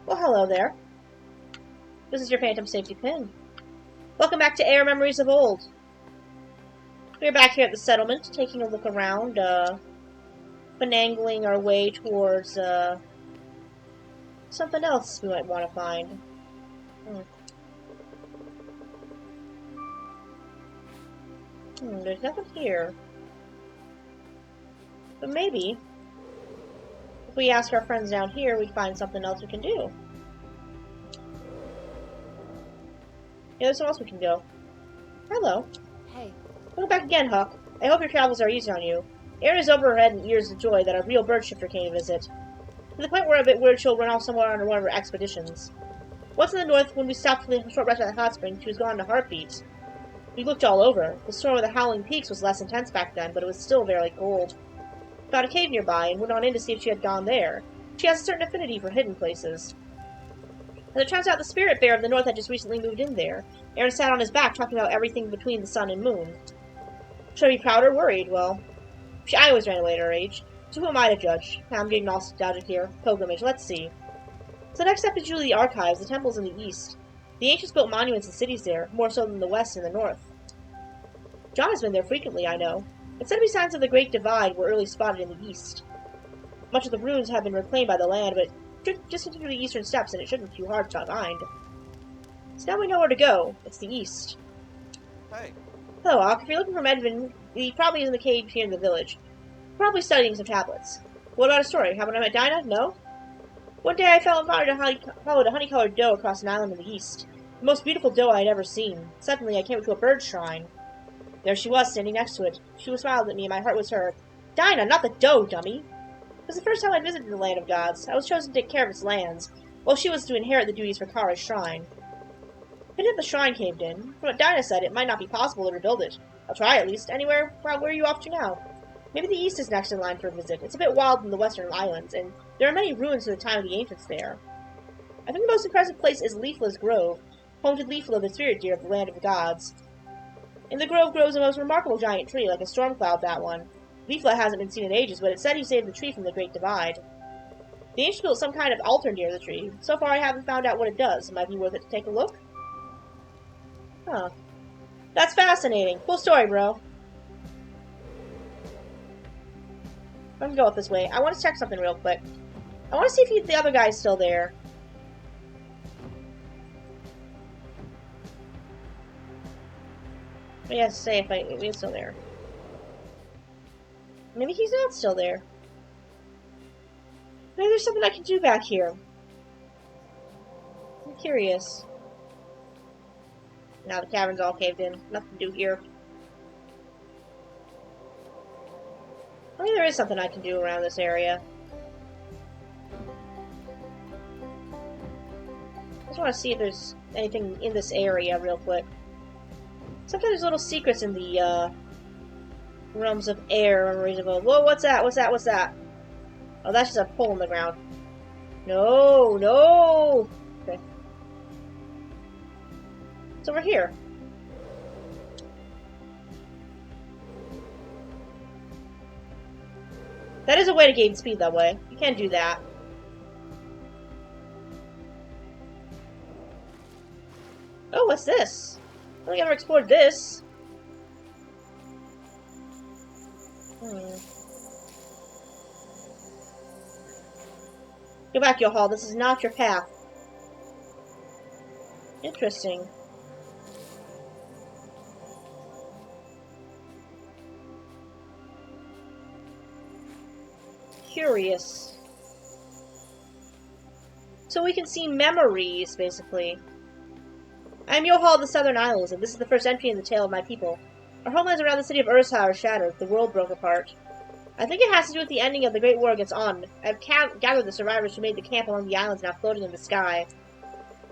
Well, hello there. This is your Phantom Safety Pin. Welcome back to AER Memories of Old. We're back here at the settlement, taking a look around, finagling our way towards, something else we might want to find. There's nothing here. But maybe, if we ask our friends down here, we'd find something else we can do. Yeah, there's somewhere else we can go. Hello. Hey. Welcome back again, Huck. I hope your travels are easy on you. Erin is over her head in ears of joy that a real bird shifter came to visit. To the point where I'm a bit worried she'll run off somewhere on one of her expeditions. Once in the north, when we stopped for a short rest at the hot spring, she was gone to heartbeat. We looked all over. The storm of the Howling Peaks was less intense back then, but it was still very cold. Found a cave nearby and went on in to see if she had gone there. She has a certain affinity for hidden places. As it turns out, the spirit bear of the north had just recently moved in there. Aaron sat on his back talking about everything between the sun and moon. Should I be proud or worried? Well, I always ran away at her age. So who am I to judge? I'm getting nostalgic here. Pilgrimage, let's see. So the next step is usually the archives, the temples in the east. The ancients built monuments and cities there, more so than the west and the north. John has been there frequently, I know. It said to be signs of the Great Divide were early spotted in the east. Much of the ruins have been reclaimed by the land, but just continue the eastern steps and it shouldn't be too hard to find. So now we know where to go. It's the east. Hey. Hello, Hawk. If you're looking for Medvin, he probably is in the cave here in the village. Probably studying some tablets. What about a story? How about I met Dinah? No? One day I fell and followed a honey-colored doe across an island in the east. The most beautiful doe I had ever seen. Suddenly I came to a bird shrine. There she was, standing next to it. She smiled at me and my heart was hurt. Dinah, not the doe, dummy! It was the first time I'd visited the land of gods. I was chosen to take care of its lands, while she was to inherit the duties for Kara's shrine. Even if the shrine caved in, from what Dinah said, it might not be possible to rebuild it. I'll try at least. Anywhere? Well, where are you off to now? Maybe the east is next in line for a visit. It's a bit wild in the western islands, and there are many ruins from the time of the ancients there. I think the most impressive place is Leafla's Grove, home to Leafla, the spirit deer of the land of the gods. In the grove grows a most remarkable giant tree, like a storm cloud, that one. Leafla hasn't been seen in ages, but it said he saved the tree from the Great Divide. The ancients built some kind of altar near the tree. So far I haven't found out what it does. It might be worth it to take a look. Huh. That's fascinating. Cool story, bro. I'm gonna go up this way. I want to check something real quick. I want to see if the other guy's still there. What do you have to say if he's still there? Maybe he's not still there. Maybe there's something I can do back here. I'm curious. Now the cavern's all caved in. Nothing to do here. Maybe there is something I can do around this area. I just want to see if there's anything in this area real quick. Sometimes there's little secrets in the realms of air memories of old. Whoa, what's that? What's that? What's that? Oh, that's just a hole in the ground. No, no! Okay. It's over here. That is a way to gain speed that way. You can't do that. Oh, what's this? I don't think I've ever explored this. Go back, Yohal. This is not your path. Interesting. Curious. So we can see memories, basically. I am Yohal of the Southern Isles, and this is the first entry in the tale of my people. Our homelands around the city of Ursa are shattered. The world broke apart. I think it has to do with the ending of the Great War against On. I've gathered the survivors who made the camp along the islands now floating in the sky.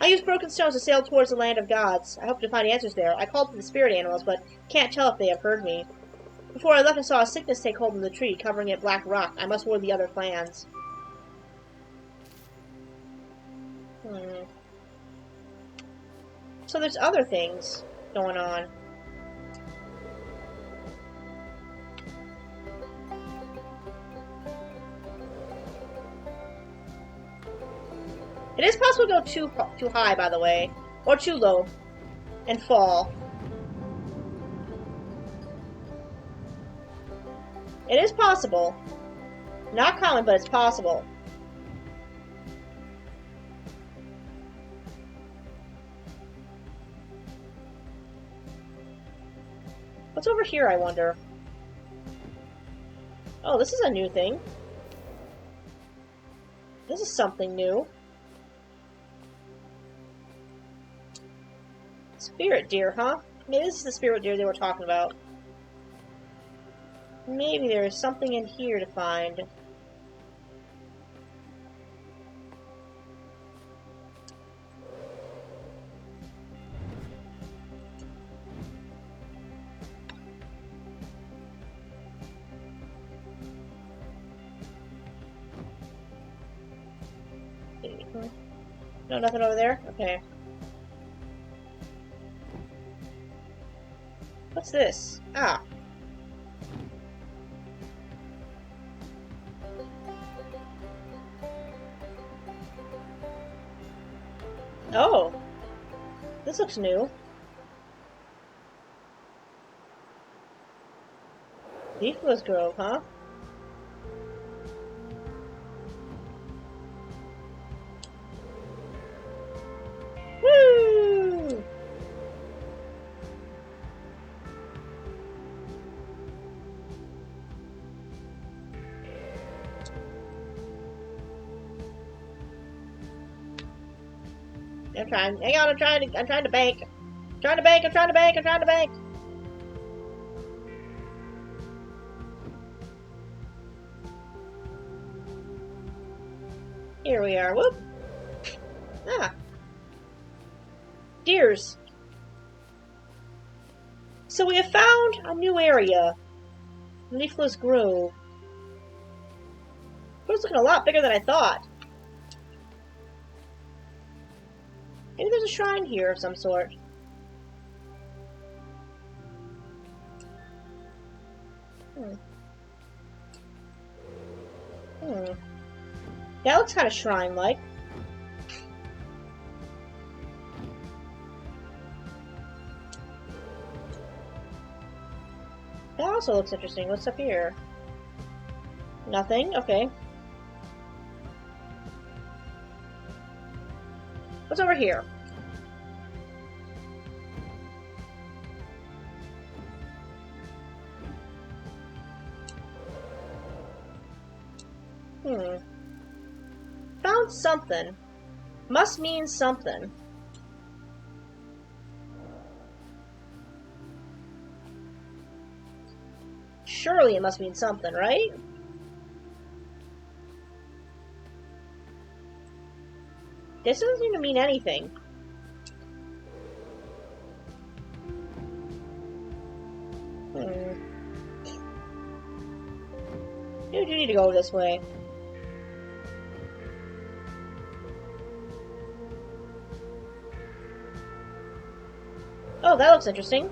I used broken stones to sail towards the land of gods. I hope to find answers there. I called for the spirit animals, but can't tell if they have heard me. Before I left, I saw a sickness take hold in the tree, covering it black rock. I must warn the other clans. So there's other things going on. It is possible to go too high, by the way. Or too low. And fall. It is possible. Not common, but it's possible. What's over here, I wonder? Oh, this is a new thing. This is something new. Spirit deer, huh? Maybe this is the spirit deer they were talking about. Maybe there is something in here to find. No, nothing over there? Okay. What's this? Ah. Oh. This looks new. Leafless Grove, huh? Woo! I'm trying. Hang on, I'm trying to bank. I'm trying to bank. Here we are. Whoop. Ah. Deers. So we have found a new area. Leafless Grove. It's looking a lot bigger than I thought. Maybe there's a shrine here of some sort. That looks kind of shrine-like. That also looks interesting. What's up here? Nothing? Okay. What's over here? Found something. Must mean something. Surely it must mean something, right? This doesn't seem to mean anything. Maybe we need to go this way. Oh, that looks interesting.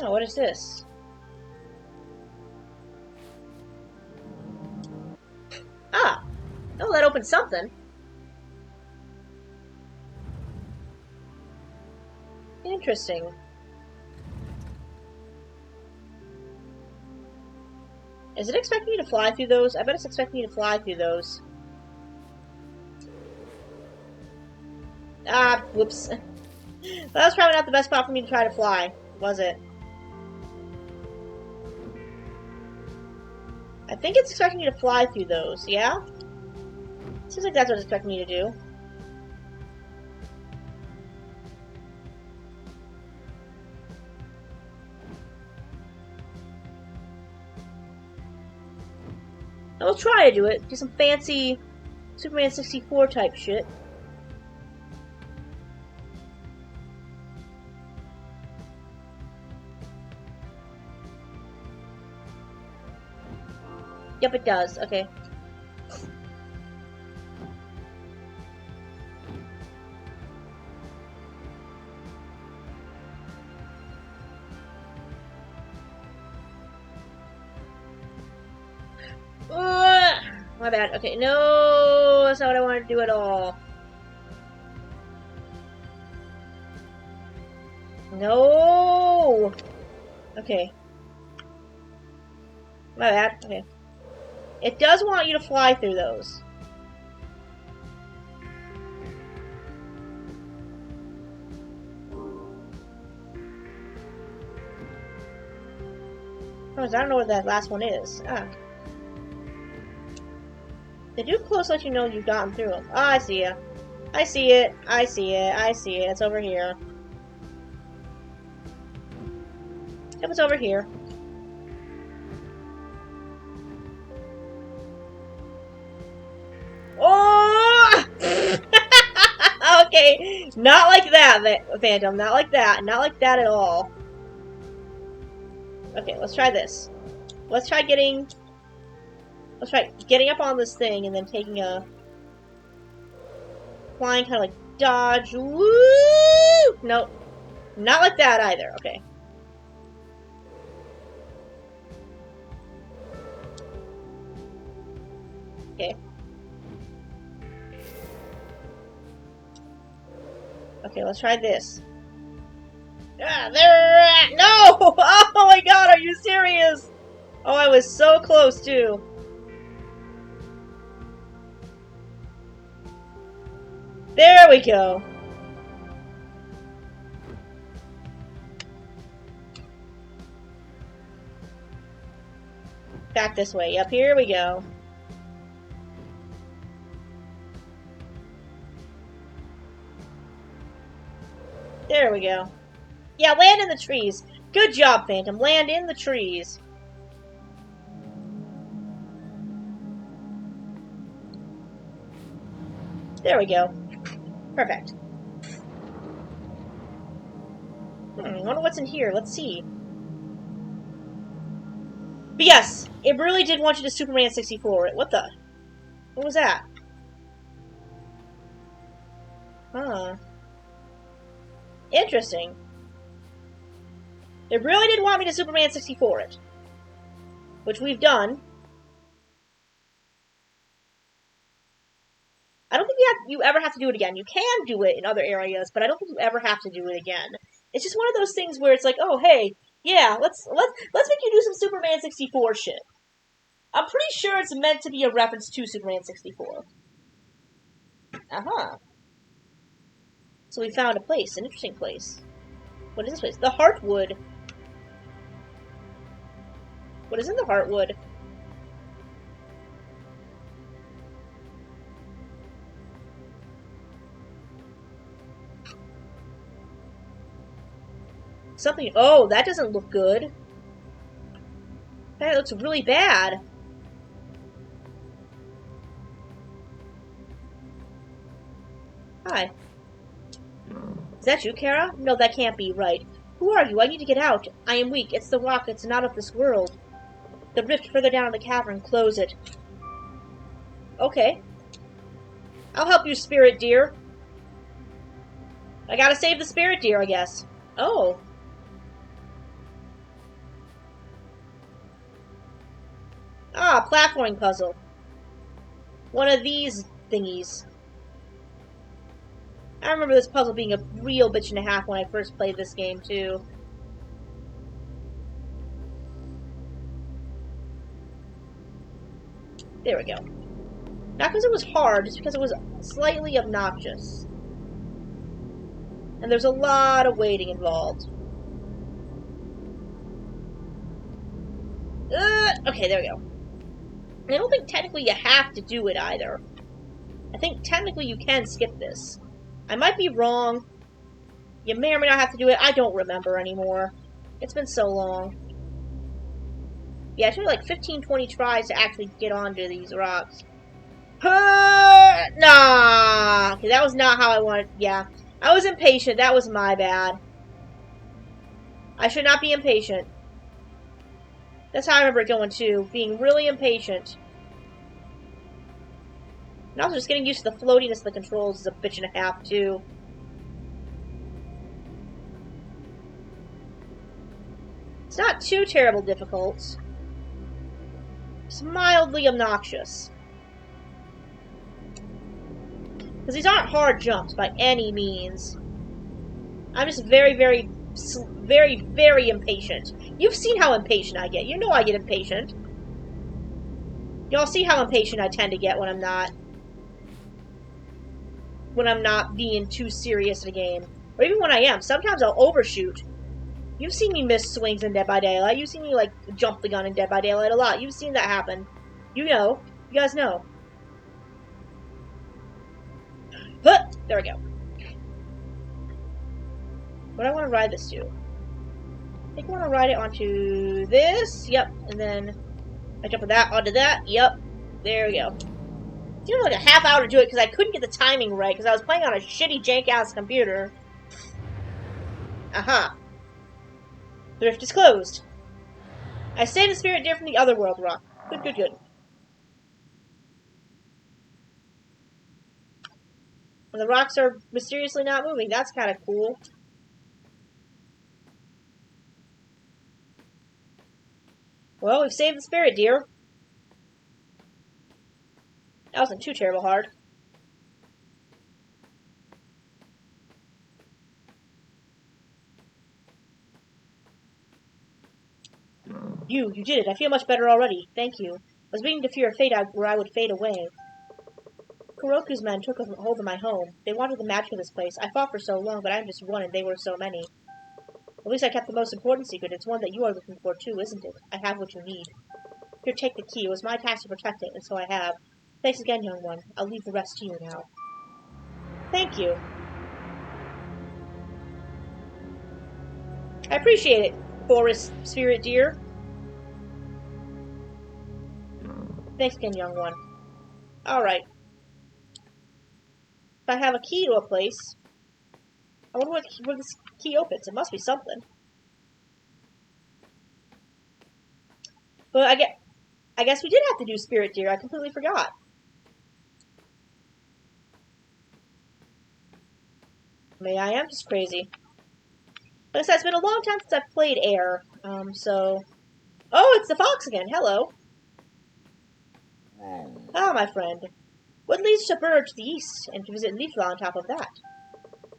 Oh, what is this? Ah! Oh, that opened something. Interesting. Is it expecting me to fly through those? I bet it's expecting me to fly through those. Ah, whoops. That was probably not the best spot for me to try to fly, was it? I think it's expecting me to fly through those, yeah? Seems like that's what it's expecting me to do. I'll try to do it. Do some fancy Superman 64 type shit. Yep, it does. Okay. My bad. Okay, no, that's not what I wanted to do at all. No! Okay. My bad. Okay. It does want you to fly through those. I don't know what that last one is. Ah. They do close let you know you've gotten through them. Oh, I see ya. I see it. I see it. I see it. It's over here. It was over here. Oh! Okay. Not like that, Phantom. Not like that. Not like that at all. Okay, let's try this. Let's try getting up on this thing and then taking a flying kind of like dodge. Woo! Nope. Not like that either. Okay. Okay. Okay, let's try this. Ah, there! No! Oh my god, are you serious? Oh, I was so close too. There we go. Back this way. Yep, here we go. There we go. Yeah, land in the trees. Good job, Phantom. Land in the trees. There we go. Perfect. I wonder what's in here. Let's see. But yes, it really did want you to Superman 64 it. What the? What was that? Huh. Interesting. It really did want me to Superman 64 it. Which we've done. I don't think you ever have to do it again. You can do it in other areas, but I don't think you ever have to do it again. It's just one of those things where it's like, oh hey, yeah, let's make you do some Superman 64 shit. I'm pretty sure it's meant to be a reference to Superman 64. Uh-huh. So we found a place, an interesting place. What is this place? The Heartwood. What is in the Heartwood? Something. Oh, that doesn't look good. That looks really bad. Hi. Is that you, Kara? No, that can't be right. Who are you? I need to get out. I am weak. It's the rock. It's not of this world. The rift further down in the cavern. Close it. Okay. I'll help you, spirit deer. I gotta save the spirit deer, I guess. Oh. Ah, platforming puzzle. One of these thingies. I remember this puzzle being a real bitch and a half when I first played this game, too. There we go. Not because it was hard, just because it was slightly obnoxious. And there's a lot of waiting involved. Okay, there we go. I don't think technically you have to do it either. I think technically you can skip this. I might be wrong. You may or may not have to do it. I don't remember anymore. It's been so long. Yeah, it took like 15-20 tries to actually get onto these rocks. Nah! Okay, that was not how I wanted. Yeah. I was impatient. That was my bad. I should not be impatient. That's how I remember it going too. Being really impatient. And also just getting used to the floatiness of the controls is a bitch and a half too. It's not too terrible difficult. It's mildly obnoxious. Because these aren't hard jumps by any means. I'm just very, very, very impatient. You've seen how impatient I get. You know I get impatient. Y'all see how impatient I tend to get when I'm not being too serious in a game. Or even when I am. Sometimes I'll overshoot. You've seen me miss swings in Dead by Daylight. You've seen me, like, jump the gun in Dead by Daylight a lot. You've seen that happen. You know. You guys know. Huh! There we go. What do I want to ride this to? I think I want to ride it onto this. Yep. And then I jump with that onto that. Yep. There we go. It took like a half hour to do it because I couldn't get the timing right because I was playing on a shitty jank-ass computer. Aha. The rift is closed. I saved the spirit deer from the other world rock. Good, good, good. And the rocks are mysteriously not moving. That's kind of cool. Well, we've saved the spirit deer. That wasn't too terrible hard. You did it. I feel much better already. Thank you. I was beginning to fear a fate where I would fade away. Kuroku's men took a hold of my home. They wanted the magic of this place. I fought for so long, but I'm just one and they were so many. At least I kept the most important secret. It's one that you are looking for too, isn't it? I have what you need. Here, take the key. It was my task to protect it, and so I have. Thanks again, young one. I'll leave the rest to you now. Thank you. I appreciate it, forest spirit deer. Thanks again, young one. Alright. If I have a key to a place, I wonder where this key opens. It must be something. But I guess we did have to do spirit deer. I completely forgot. Maybe I am just crazy. Like I said, it's been a long time since I've played AER. So... Oh, it's the fox again. Hello. Ah, my friend. What leads Shabur to the east, and to visit Leafla on top of that?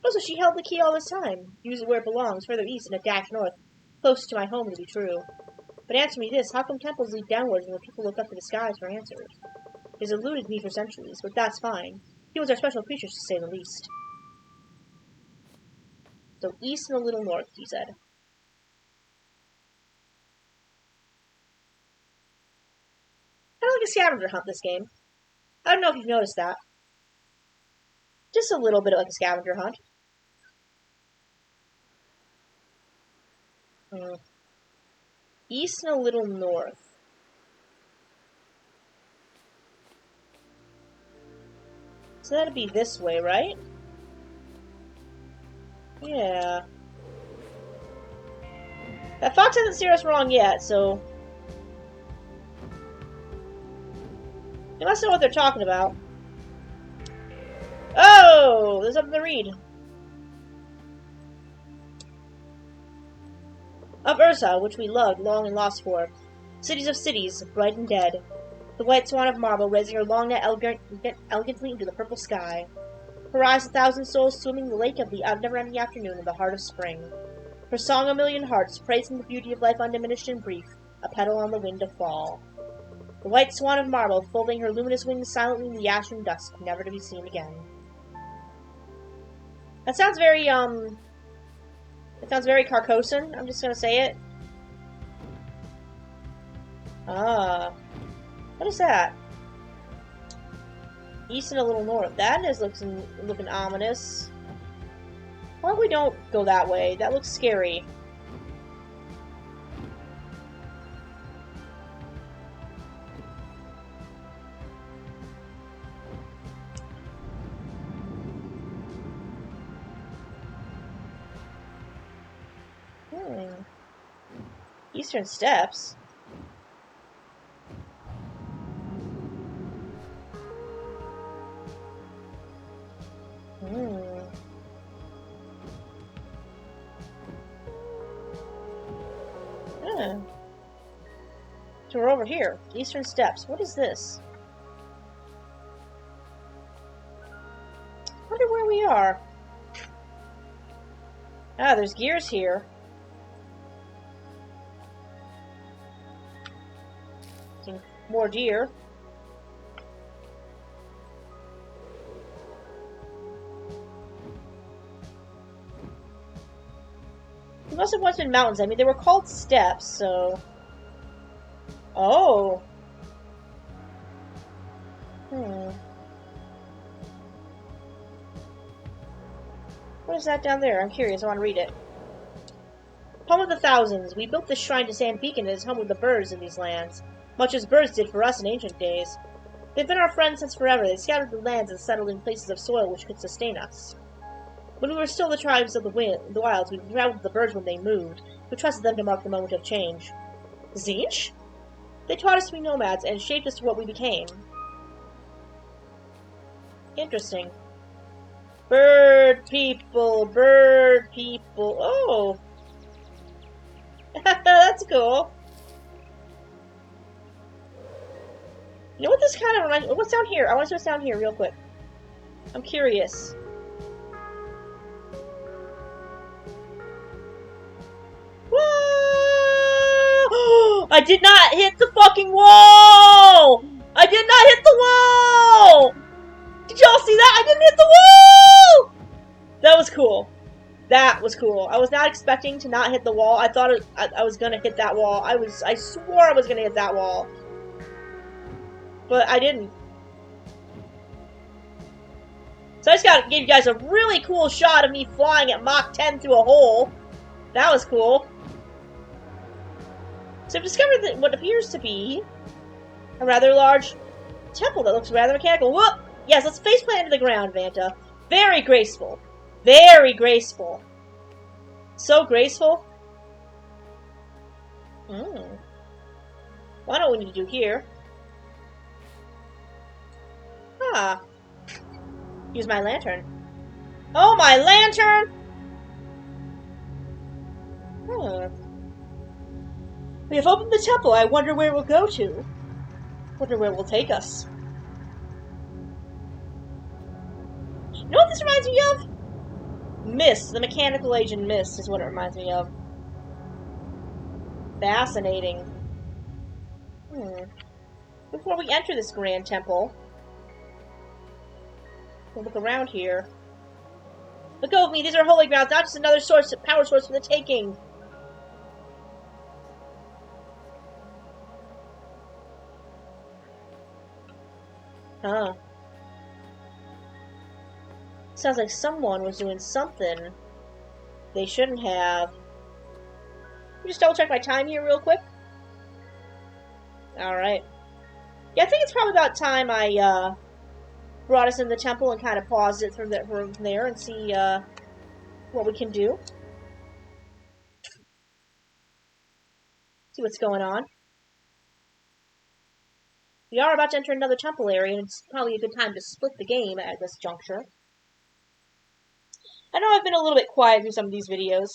Also, she held the key all this time. Use it where it belongs, further east and a dash north. Close to my home to be true. But answer me this, how come temples lead downwards when people look up to the skies for answers? It has eluded me for centuries, but that's fine. Humans are special creatures, to say the least. So east and a little north, he said. I like a scavenger hunt this game. I don't know if you've noticed that. Just a little bit like a scavenger hunt. East and a little north. So that'd be this way, right? Yeah. That fox hasn't steered us wrong yet, so... They must know what they're talking about. Oh! There's something to read. Of Ursa, which we loved, long and lost for. Cities of cities, bright and dead. The white swan of marble, raising her long net elegantly into the purple sky. Her eyes 1,000 souls swimming the lake of the never-ending afternoon in the heart of spring. Her song 1,000,000 hearts, praising the beauty of life undiminished and brief, a petal on the wind of fall. The white swan of marble, folding her luminous wings silently in the ashen dusk, never to be seen again. That sounds very, it sounds very Carcosan, I'm just gonna say it. Ah. What is that? East and a little north. That is looking ominous. Why don't we don't go that way? That looks scary. Eastern Steps? Yeah. So we're over here. Eastern Steps. What is this? wonder where we are. Ah, there's gears here. More deer. There must have once been mountains. I mean, they were called steps, so... Oh! What is that down there? I'm curious. I want to read it. Home of the Thousands. We built this shrine to Sand Beacon as home of the birds in these lands, much as birds did for us in ancient days. They've been our friends since forever. They scattered the lands and settled in places of soil which could sustain us. When we were still the tribes of the wilds, we traveled with the birds when they moved. We trusted them to mark the moment of change. Zinch? They taught us to be nomads and shaped us to what we became. Interesting. Bird people, bird people. Oh! That's cool. You know what this kind of reminds me? What's down here? I want to see what's down here real quick. I'm curious. Whoa! I did not hit the fucking wall! I did not hit the wall! Did y'all see that? I didn't hit the wall! That was cool. That was cool. I was not expecting to not hit the wall. I thought I was gonna hit that wall. I swore I was gonna hit that wall. But I didn't. So I just gotta give you guys a really cool shot of me flying at Mach 10 through a hole. That was cool. So I've discovered what appears to be a rather large temple that looks rather mechanical. Whoop! Yes, let's faceplant into the ground, Vanta. Very graceful. Very graceful. So graceful. Well, I know what we need to do here. Ah. Use my lantern. Oh, my lantern! We have opened the temple. I wonder where we'll go to. Wonder where it will take us. You know what this reminds me of? Mist. The mechanical agent Mist is what it reminds me of. Fascinating. Before we enter this grand temple, we'll look around here. Look over me. These are holy grounds, not just another power source for the taking. Huh. Sounds like someone was doing something they shouldn't have. Let me just double check my time here real quick. Alright. Yeah, I think it's probably about time I brought us in the temple and kind of paused it from there and see what we can do. See what's going on. We are about to enter another temple area, and it's probably a good time to split the game at this juncture. I know I've been a little bit quiet through some of these videos.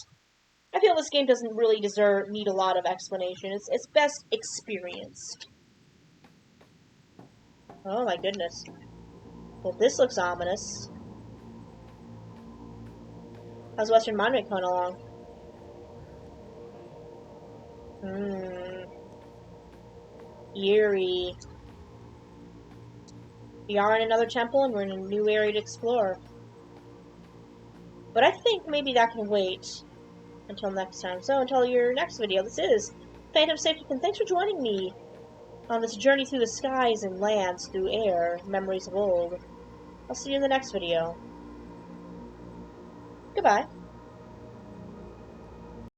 I feel this game doesn't really need a lot of explanation. It's best experienced. Oh my goodness. Well, this looks ominous. How's Western Monument coming along? Eerie. We are in another temple, and we're in a new area to explore. But I think maybe that can wait until next time. So, until your next video, this is Phantom Safety, and thanks for joining me on this journey through the skies and lands, through air, memories of old. I'll see you in the next video. Goodbye.